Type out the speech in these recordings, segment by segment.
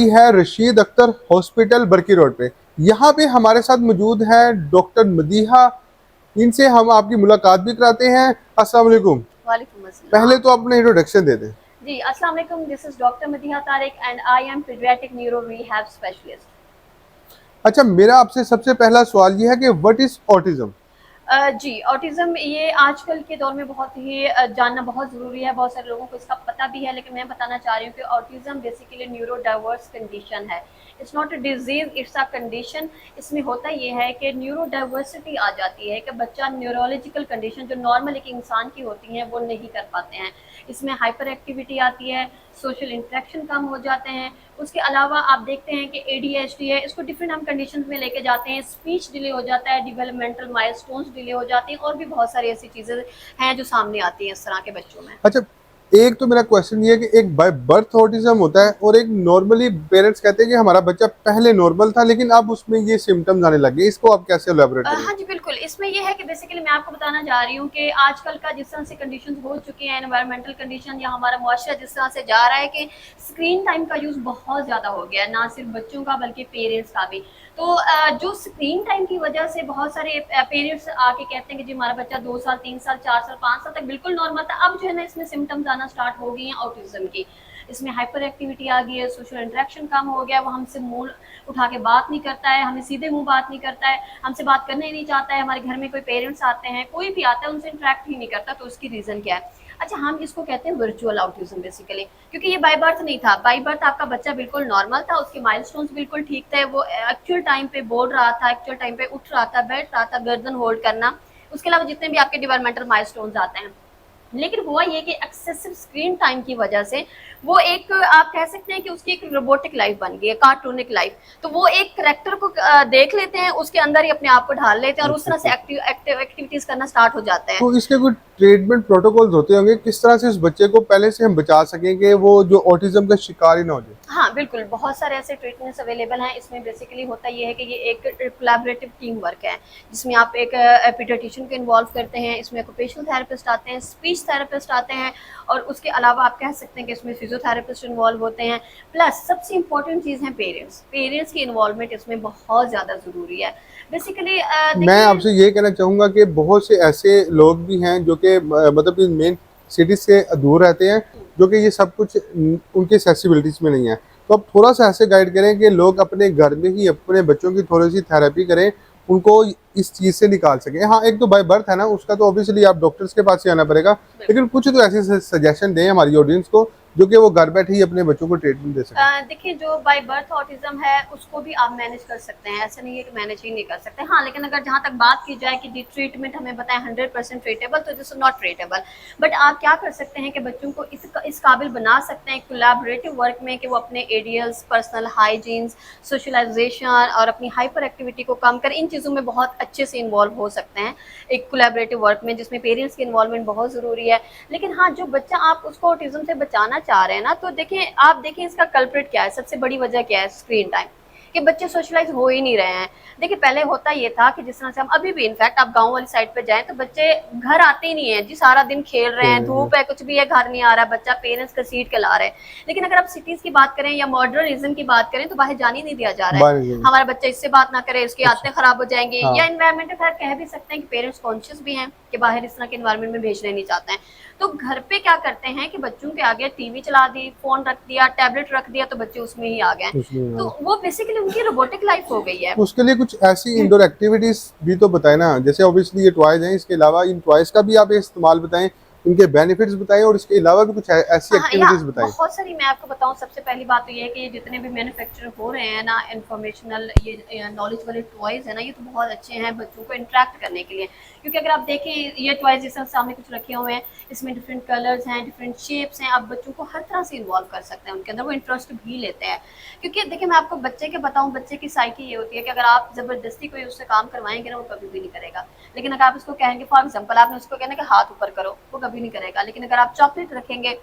है रशीद अख्तर हॉस्पिटल बरकी रोड पे। यहाँ पे हमारे साथ मौजूद है डॉक्टर मदीहा। इनसे हम आपकी मुलाकात भी कराते हैं। अस्सलाम वालेकुम। वालेकुम पहले अस्सलाम। तो अपना इंट्रोडक्शन दे दें। जी, अस्सलाम वालेकुम। This is doctor Madiha Tariq and I am paediatric neuro rehab specialist. अच्छा, मेरा आपसे सबसे पहला सवाल ये है कि व्हाट इज ऑटिज्म। जी, ऑटिज़्म ये आजकल के दौर में बहुत ही जानना बहुत ज़रूरी है। बहुत सारे लोगों को इसका पता भी है, लेकिन मैं बताना चाह रही हूँ कि autism basically neuro diverse condition है। It's not a disease, it's a condition. इसमें होता ये है कि न्यूरो डाइवर्सिटी आ जाती है कि बच्चा न्यूरोलॉजिकल कंडीशन जो नॉर्मल एक इंसान की होती हैं, वो नहीं कर पाते हैं। इसमें हाइपर एक्टिविटी आती है, सोशल इंटरेक्शन कम हो जाते हैं। उसके अलावा आप देखते हैं कि एडीएचडी है, इसको डिफरेंट हम कंडीशंस में लेके जाते हैं। स्पीच डिले हो जाता है, डेवलपमेंटल माइलस्टोन्स डिले हो जाती हैं और भी बहुत सारी ऐसी चीज़ें हैं जो सामने आती हैं इस तरह के बच्चों में। अच्छा, एक तो मेरा क्वेश्चन ये है कि एक बाय बर्थ ऑटिज्म होता है और एक नॉर्मली पेरेंट्स कहते हैं कि हमारा बच्चा पहले नॉर्मल था लेकिन अब उसमें ये सिम्टम्स आने लगे। इसको आप कैसे एलैबोरेट करेंगे। हाँ जी, बिल्कुल। इसमें ये है कि बेसिकली मैं आपको बताना चाह रही हूँ कि आजकल का जिस तरह से कंडीशंस हो चुकी हैं, एनवायरमेंटल कंडीशन या हमारा मुआशरा जिस तरह से जा रहा है कि स्क्रीन टाइम का यूज़ बहुत ज़्यादा हो गया है, ना सिर्फ बच्चों का बल्कि पेरेंट्स का भी। तो जो स्क्रीन टाइम की वजह से बहुत सारे पेरेंट्स आके कहते हैं कि जी हमारा बच्चा 2 साल, 3 साल, 4 साल, 5 साल तक बिल्कुल नॉर्मल था। अब जो है ना इसमें सिम्पटम्स आना स्टार्ट हो गई हैं ऑटिज़्म की। इसमें हाइपर एक्टिविटी आ गई है, सोशल इंटरेक्शन कम हो गया है, वो हमसे मुँह उठा के बात नहीं करता है, हमें सीधे मुँह बात नहीं करता है, हमसे बात करना ही नहीं चाहता है। हमारे घर में कोई पेरेंट्स आते हैं, कोई भी आता है, उनसे इंटरेक्ट ही नहीं करता, तो उसकी रीज़न क्या है? अच्छा, हम इसको कहते हैं वर्चुअल ऑटिज़्म बेसिकली, क्योंकि ये बाय बर्थ नहीं था। बाय बर्थ आपका बच्चा बिल्कुल नॉर्मल था, उसके माइलस्टोन्स बिल्कुल ठीक थे, वो एक्चुअल टाइम पे बोल रहा था, एक्चुअल टाइम पे उठ रहा था, बैठ रहा था, गर्दन होल्ड करना, उसके अलावा जितने भी आपके डेवलपमेंटल माइलस्टोन्स आते हैं। लेकिन हुआ ये कि एक्सेसिव स्क्रीन टाइम की वजह से वो एक आप कह सकते हैं कि उसकी एक रोबोटिक लाइफ बन गई है, कार्टूनिक लाइफ। तो वो एक करेक्टर को देख लेते हैं, उसके अंदर ही अपने आप को ढाल लेते हैं और उस अच्छा तरह अच्छा से अच्छा। एक्टिविटीज करना स्टार्ट हो जाते हैं। तो इसके कोई ट्रीटमेंट प्रोटोकॉल्स होते होंगे, किस तरह से उस बच्चे को पहले से हम बचा सकें कि वो जो ऑटिज्म का शिकार ही ना हो जाए। हाँ, बिल्कुल, बहुत सारे ऐसे ट्रीटमेंट्स अवेलेबल हैं। इसमें बेसिकली होता ये है कि ये एक कोलैबोरेटिव टीम वर्क है, जिसमें आप एक पीडियाट्रिशियन को इन्वॉल्व करते हैं, इसमें ऑक्यूपेशनल थेरेपिस्ट आते हैं, स्पीच थेरेपिस्ट आते हैं और उसके अलावा आप कह सकते हैं कि इसमें फिजियोथेरेपिस्ट इन्वॉल्व होते हैं। प्लस सबसे इम्पोर्टेंट चीज़ है पेरेंट्स। पेरेंट्स की इन्वॉल्वमेंट इसमें बहुत ज़्यादा ज़रूरी है। बेसिकली मैं देखिए। आपसे ये कहना चाहूँगा कि बहुत से ऐसे लोग भी हैं जो कि मतलब इन मेन सिटीज़ से दूर रहते हैं, जो कि ये सब कुछ उनकी एक्सेसिबिलिटीज़ में नहीं है। तो आप थोड़ा-सा ऐसे गाइड करें कि लोग अपने घर में ही अपने बच्चों की थोड़ी-सी थेरेपी करें, उनको इस चीज़ से निकाल सकें। हाँ, एक तो बाय बर्थ है ना, उसका तो ऑब्वियसली आप डॉक्टर्स के पास ही आना पड़ेगा, लेकिन कुछ तो ऐसे सजेशन दें हमारी ऑडियंस को, जो कि वो घर बैठे ही अपने बच्चों को ट्रीटमेंट दे सकें। देखिए, जो बाय बर्थ ऑटिज़्म है उसको भी आप मैनेज कर सकते हैं, ऐसा नहीं है कि मैनेज ही नहीं कर सकते। हाँ, लेकिन अगर जहाँ तक बात की जाए कि जी ट्रीटमेंट हमें बताएं 100% ट्रीटेबल, तो this is not treatable. But आप क्या कर सकते हैं कि बच्चों को इस काबिल बना सकते हैं कोलैबोरेटिव वर्क में कि वो अपने एडियल्स, पर्सनल हाइजीन्स, सोशलाइजेशन और अपनी हाइपर एक्टिविटी को कम कर इन चीज़ों में बहुत अच्छे से इन्वॉल्व हो सकते हैं एक कोलैबोरेटिव वर्क में, जिसमें पेरेंट्स की इन्वॉल्वमेंट बहुत ज़रूरी है। लेकिन हाँ, जो बच्चा आप उसको ऑटिज्म से बचाना चाह रहे हैं ना, तो देखिए आप देखिए इसका कल्प्रिट क्या है, सबसे बड़ी वजह क्या है? Screen time. कि बच्चे सोशलाइज हो ही नहीं रहे हैं। देखिए पहले होता ये था कि जिस तरह से हम अभी भी इनफैक्ट आप गांव वाली साइड पे जाएं तो बच्चे घर आते ही नहीं है जी, सारा दिन खेल रहे हैं, धूप है, कुछ भी है, घर नहीं आ रहा बच्चा, पेरेंट्स घसीट के ला रहे हैं। लेकिन अगर आप सिटीज की बात करें या मॉडर्निज्म की बात करें तो बाहर जाने ही नहीं दिया जा रहा है। बाय हमारा बच्चा इससे बात ना करे, उसकी अच्छा, आदतें खराब हो जाएंगी, या हाँ। इन्वायरमेंट खैर कह भी सकते हैं कि पेरेंट्स कॉन्शियस भी हैं कि बाहर इस तरह के इन्वायरमेंट में भेजने नहीं चाहते हैं। तो घर पे क्या करते हैं कि बच्चों के आगे टीवी चला दी, फोन रख दिया, टैबलेट रख दिया, तो बच्चे उसमें ही आ गए। उसमें तो हाँ। वो बेसिकली उनकी रोबोटिक लाइफ हो गई है। उसके लिए कुछ ऐसी इंडोर एक्टिविटीज भी तो बताएं ना, जैसे ऑब्वियसली ये टॉयज हैं, इसके अलावा इन टॉयज का भी आप इस्तेमाल बताएं, इनके बेनिफिट्स बताएं और इसके अलावा भी कुछ ऐसी हाँ, या एक्टिविटीज बताएं। बहुत सारी मैं आपको बताऊँ। सबसे पहली बात तो ये है कि ये जितने भी मैन्युफैक्चर हो रहे हैं ना इन्फॉर्मेशनल ये नॉलेज वाले टॉयज़ है ना, ये तो बहुत अच्छे हैं बच्चों को इंटरेक्ट करने के लिए। क्योंकि अगर आप देखें ये टॉयज़ जैसे सामने कुछ रखे हुए हैं, इसमें डिफरेंट कलर्स हैं, डिफरेंट शेप्स हैं, आप बच्चों को हर तरह से इन्वॉल्व कर सकते हैं उनके अंदर, वो इंटरेस्ट भी लेते हैं। क्योंकि देखिए मैं आपको बच्चे के बताऊँ, बच्चे की साइकी ये होती है कि अगर आप ज़बरदस्ती कोई उससे काम करवाएंगे ना, वो कभी भी नहीं करेगा। लेकिन अगर आप उसको कहेंगे, फॉर एग्जाम्पल आपने उसको कहना कि हाथ ऊपर करो, वो कभी नहीं करेगा। लेकिन अगर आप चॉकलेट रखेंगे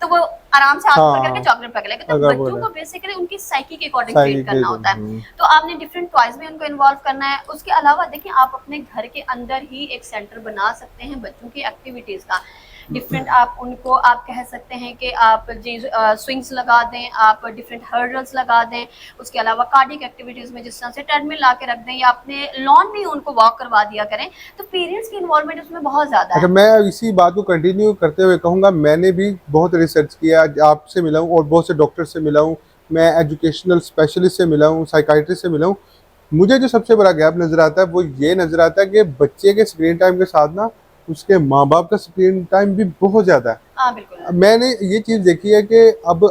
तो वो आराम से हाथ ऊपर करके हाँ, चॉकलेट पकड़ लेगा। तो अगर बच्चों बोले को बेसिकली उनकी साइकी के अकॉर्डिंग साइकिल ट्रेन के करना होता है। तो आपने डिफरेंट टॉयज में उनको इन्वॉल्व करना है। उसके अलावा देखिए आप अपने घर के अंदर ही एक सेंटर बना सकते हैं बच्चों की एक्टिविटीज का। डिफरेंट आप उनको आप कह सकते हैं कि आप जी स्विंग्स लगा दें, आप डिफरेंट हर्डल्स लगा दें, उसके अलावा कार्डियक एक्टिविटीज़ में जिस तरह से ट्रेडमिल ला के रख दें या अपने लॉन में उनको वॉक करवा दिया करें, तो पेरेंट्स की इन्वॉल्वमेंट उसमें बहुत ज़्यादा अच्छा, है। मैं इसी बात को कंटिन्यू करते हुए कहूँगा, मैंने भी बहुत रिसर्च किया, आपसे मिला हूँ और बहुत से डॉक्टर से मिला हूँ, मैं एजुकेशनल स्पेशलिस्ट से मिला हूँ, साइकाइट्रिस्ट से मिला हूँ। मुझे जो सबसे बड़ा गैप नज़र आता है वो ये नज़र आता है कि बच्चे के स्क्रीन टाइम के साथ ना उसके माँ बाप का स्क्रीन टाइम भी बहुत ज़्यादा है। हाँ, बिल्कुल। मैंने ये चीज़ देखी है कि अब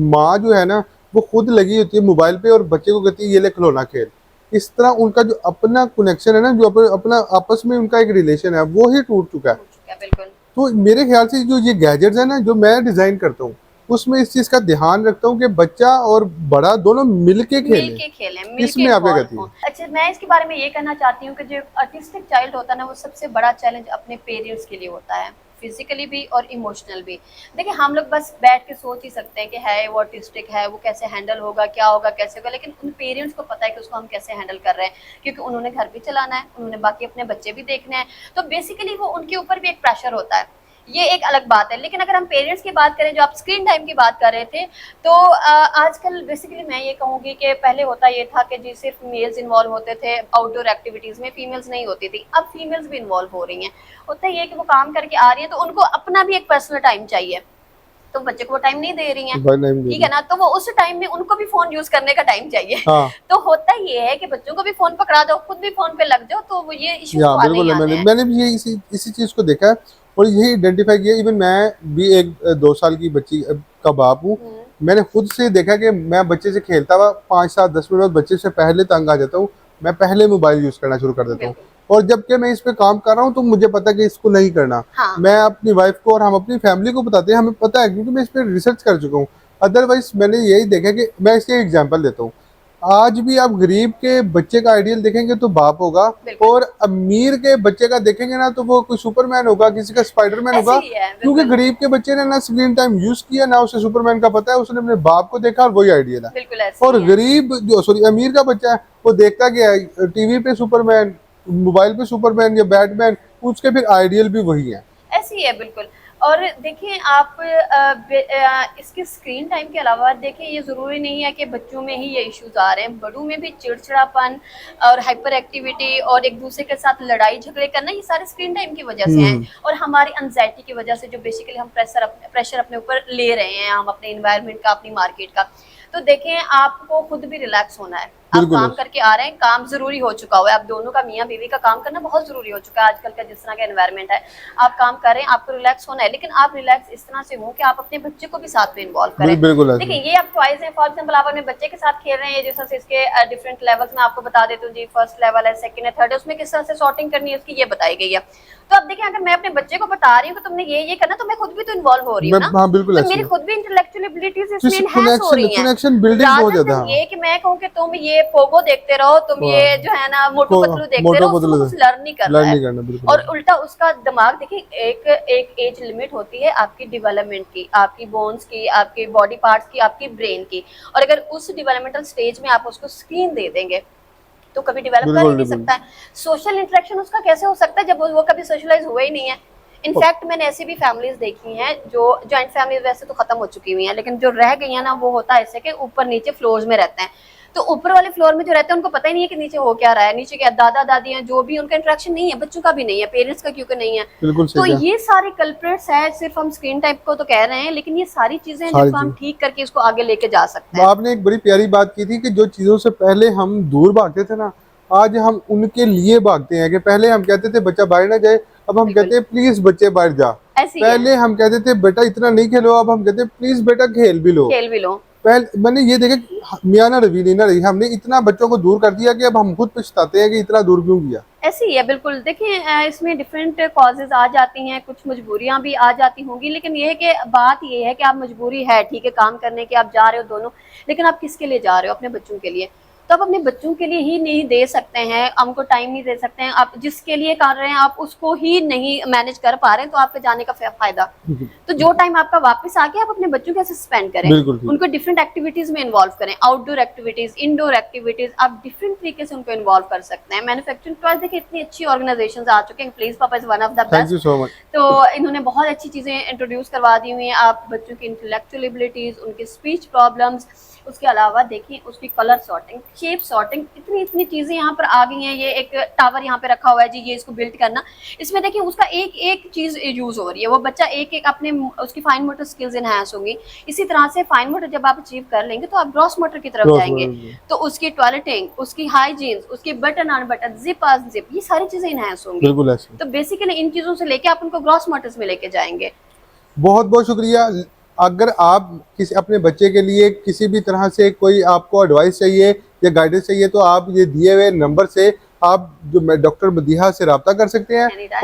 माँ जो है ना वो खुद लगी होती है मोबाइल पे और बच्चे को कहती है ये ले खिलौना खेल। इस तरह उनका जो अपना कनेक्शन है ना, जो अपना आपस में उनका एक रिलेशन है, वो ही टूट चुका है। हो चुका है, बिल्कुल। तो मेरे ख्याल से जो ये गैजेट्स है ना जो मैं डिज़ाइन करता हूँ, उसमें इस चीज़ का ध्यान रखता हूँ कि बच्चा और बड़ा दोनों मिल के मिल खेलें। के खेलें, मिल के इसमें आप क्या इन्वॉल्व कहती हों। हैं? अच्छा, मैं इसके बारे में ये कहना चाहती हूँ कि जो ऑटिस्टिक चाइल्ड होता है ना, वो सबसे बड़ा चैलेंज अपने पेरेंट्स के लिए होता है, फिजिकली भी और इमोशनल भी। देखिए, हम लोग बस बैठ के सोच ही सकते हैं कि है वो ऑटिस्टिक है, वो कैसे हैंडल होगा, क्या होगा, कैसे होगा, लेकिन उन पेरेंट्स को पता है कि उसको हम कैसे हैंडल कर रहे हैं, क्योंकि उन्होंने घर भी चलाना है, उन्होंने बाकी अपने बच्चे भी देखने हैं, तो बेसिकली वो उनके ऊपर भी एक प्रेशर होता है। ये एक अलग बात है। लेकिन अगर हम पेरेंट्स की बात करें, जो आप स्क्रीन टाइम की बात कर रहे थे, तो आजकल बेसिकली मैं ये कहूँगी कि पहले होता ये था कि जी सिर्फ मेल्स इन्वॉल्व होते थे आउटडोर एक्टिविटीज़ में, फीमेल्स नहीं होती थी। अब फीमेल्स भी इन्वॉल्व हो रही हैं। होता ये है कि वो काम करके आ रही हैं, तो उनको अपना भी एक पर्सनल टाइम चाहिए, तो बच्चे को वो टाइम नहीं दे रही हैं, भाई नहीं दे ठीक है रही। ना? तो वो उस टाइम में उनको भी फ़ोन यूज़ करने का टाइम चाहिए। हाँ, तो होता ये है कि बच्चों को भी फ़ोन पकड़ा दो, खुद भी फ़ोन पे लग जाओ, तो वो ये इश्यूज़ तो या आने ही बिल्कुल है, आने मैंने हैं। मैंने भी ये इसी चीज़ को देखा है और यही आइडेंटिफाई किया। इवन मैं भी एक 2 साल की बच्ची का बाप हूँ। हुँ, मैंने खुद से देखा कि मैं बच्चे से खेलता हुआ 5 7 10 मिनट बाद बच्चे से पहले तंग आ जाता हूँ, मैं पहले मोबाइल यूज़ करना शुरू कर देता हूँ। बिल्कुल। और जबकि मैं इस पे काम कर रहा हूँ तो मुझे पता है कि इसको नहीं करना। हाँ, मैं अपनी वाइफ को और हम अपनी फैमिली को बताते हैं, हमें पता है क्योंकि मैं इस पर रिसर्च कर चुका हूँ। अदरवाइज मैंने यही देखा कि मैं इसके एग्जाम्पल देता हूँ। आज भी आप गरीब के बच्चे का आइडियल देखेंगे तो बाप होगा, बिल्कुल। और अमीर के बच्चे का देखेंगे ना तो वो कोई सुपरमैन होगा, किसी का स्पाइडरमैन ऐसे होगा। ही है, क्योंकि बिल्कुल। गरीब के बच्चे ने ना स्क्रीन टाइम यूज किया ना उसे सुपरमैन का पता है, उसने अपने बाप को देखा और वही आइडियल है। बिल्कुल ऐसे और ही है। गरीब जो सॉरी अमीर का बच्चा है वो देखता क्या है, टीवी पे सुपरमैन, मोबाइल पे सुपरमैन या बैटमैन, उसके फिर आइडियल भी वही है। ऐसे ही है, बिल्कुल। और देखिए आप इसके स्क्रीन टाइम के अलावा देखिए, ये ज़रूरी नहीं है कि बच्चों में ही ये इश्यूज़ आ रहे हैं, बड़ों में भी चिड़चिड़ापन और हाइपर एक्टिविटी और एक दूसरे के साथ लड़ाई झगड़े करना, ये सारे स्क्रीन टाइम की वजह से हैं। हम्म, और हमारी एंग्जाइटी की वजह से जो बेसिकली हम प्रेशर अपने ऊपर ले रहे हैं, हम अपने इन्वायरमेंट का, अपनी मार्केट का। तो देखें, आपको खुद भी रिलैक्स होना है। आप बिल्कुल है। काम करके आ रहे हैं, काम ज़रूरी हो चुका हुआ है, आप दोनों का, मियाँ बीवी का काम करना बहुत ज़रूरी हो चुका है आजकल का जिस तरह का एनवायरनमेंट है। आप काम कर रहे हैं, आपको रिलैक्स होना है, लेकिन आप रिलैक्स इस तरह से हो कि आप अपने बच्चे को भी साथ में इन्वॉल्व करें। बिल्कुल ऐसे देखिए, ही। ये आप टॉयज हैं, फॉर एग्जांपल आप अपने बच्चे के साथ खेल रहे हैं, जिस तरह से इसके डिफरेंट लेवल्स में आपको बता देती हूँ जी, फर्स्ट लेवल है, सेकंड है, थर्ड है, उसमें किस तरह से सॉर्टिंग करनी है उसकी ये बताई गई है। तो अब देखिए, अगर मैं अपने बच्चे को बता रही हूँ कि तुमने ये करना, तो मैं खुद भी तो इन्वॉल्व हो रही हूँ मैं ना, हाँ बिल्कुल तो ऐसे मेरी ही। खुद भी इंटेलेक्चुअल एबिलिटीज तो इसमें एनहांस हो कनेक्शन रही हैं। कनेक्शन बिल्डिंग बहुत रादर ज्यादा देन है। ये कि मैं कहूँ कि तुम ये पोगो देखते रहो, तुम ये जो है ना मोटू पतलू देखते मोटो रहो, उससे वो बदल कुछ लर्न नहीं कर रहा लर्न है। नहीं करना, बिल्कुल और ऐसे। उल्टा उसका दिमाग, देखिए, एक एक एज लिमिट होती है आपकी डेवलपमेंट की, आपकी बोन्स की, आपके बॉडी पार्ट्स की, आपकी ब्रेन की। और अगर उस डेवलपमेंटल स्टेज में आप उसको स्क्रीन दे देंगे, तो कभी डेवलप कर ही बिल्कुल नहीं बिल्कुल। सकता है। सोशल इंटरेक्शन उसका कैसे हो सकता है जब वो कभी सोशलाइज हुआ ही नहीं है। इनफैक्ट मैंने ऐसी भी फैमिलीज देखी हैं जो जॉइंट फैमिली वैसे तो खत्म हो चुकी हुई हैं, लेकिन जो रह गई हैं ना, वो होता है ऐसे कि ऊपर नीचे फ्लोर्स में रहते हैं। तो ऊपर वाले फ्लोर में जो रहते हैं उनको पता ही नहीं है कि नीचे हो क्या रहा है, नीचे क्या दादा दादी हैं, जो भी उनका इंटरेक्शन नहीं है, बच्चों का भी नहीं है, पेरेंट्स का क्योंकि नहीं है। बिल्कुल तो सही है। ये सारे कल्प्रिट्स हैं, सिर्फ हम स्क्रीन टाइप को तो कह रहे हैं, लेकिन ये सारी चीजें हैं सारी जिनको हम चीज ठीक करके इसको आगे लेके जा सकते हैं। आपने एक बड़ी प्यारी बात की थी कि जो चीजों से पहले हम दूर भागते थे ना, आज हम उनके लिए भागते हैं। कि पहले हम कहते थे बच्चा बाहर ना जाए, अब हम बिल्कुल कहते हैं प्लीज बच्चे बाहर जा। ऐसी ही है। पहले हम कहते थे बेटा इतना नहीं खेलो, अब हम कहते हैं प्लीज बेटा खेल भी लो। खेल भी लो। पहले मैंने ये देखा कि मियाँ ना रवि ना रही, हमने इतना बच्चों को दूर कर दिया कि अब हम खुद पछताते हैं कि इतना दूर क्यों किया। ऐसे ही है, बिल्कुल। देखिए, इसमें डिफरेंट कॉजेज आ जाती हैं, कुछ मजबूरियां भी आ जाती होंगी, लेकिन ये है कि बात ये है कि आप, मजबूरी है ठीक है काम करने की, आप जा रहे हो दोनों, लेकिन आप किसके लिए जा रहे हो? अपने बच्चों के लिए। तो आप अपने बच्चों के लिए ही नहीं दे सकते हैं, हमको टाइम नहीं दे सकते हैं, आप जिसके लिए कर रहे हैं आप उसको ही नहीं मैनेज कर पा रहे हैं, तो आपके जाने का फायदा। तो जो टाइम आपका वापस आके आप अपने बच्चों के साथ स्पेंड करें, बिल्कुल ठीक। उनको डिफरेंट एक्टिविटीज में इन्वॉल्व करें, आउटडोर एक्टिविटीज, इंडोर एक्टिविटीज, आप डिफरेंट तरीके से उनको इन्वॉल्व कर सकते हैं। मैन्युफैक्चरिंग टॉयज देखिए इतनी अच्छी ऑर्गेनाइजेशन आ चुके हैं, प्लीज पापा is one of the thank you best. So much. तो इन्होंने बहुत अच्छी चीजें इंट्रोड्यूस करवा दी हुई हैं, आप बच्चों की इंटेलेक्चुअल एबिलिटीज, उनके स्पीच प्रॉब्लम्स, उसके अलावा देखिए उसकी कलर सॉर्टिंग, शेप सॉर्टिंग, इतनी चीजें यहाँ पर आ गई हैं। ये एक टावर यहाँ पे रखा हुआ है जी, ये इसको बिल्ड करना, इसमें देखिए उसका एक एक चीज यूज हो रही है, वो बच्चा एक एक अपने उसकी फाइन मोटर स्किल्स इनहैंस होंगी। इसी तरह से फाइन मोटर जब आप अचीव कर लेंगे तो आप ग्रॉस मोटर की तरफ जाएंगे, तो उसकी टॉयलेटिंग, उसकी हाइजीन, उसके बटन अनबटन, जिप अनजिप, ये सारी चीजें इनहैंस होंगी। बिल्कुल ऐसे। तो बेसिकली इन चीजों से लेके आप उनको ग्रॉस मोटर्स में लेके जाएंगे। बहुत बहुत शुक्रिया। अगर आप किसी अपने बच्चे के लिए किसी भी तरह से कोई आपको एडवाइस चाहिए या गाइडेंस चाहिए तो आप ये दिए हुए नंबर से आप जो डॉक्टर मदीहा से रब्ता कर सकते हैं। Anytime.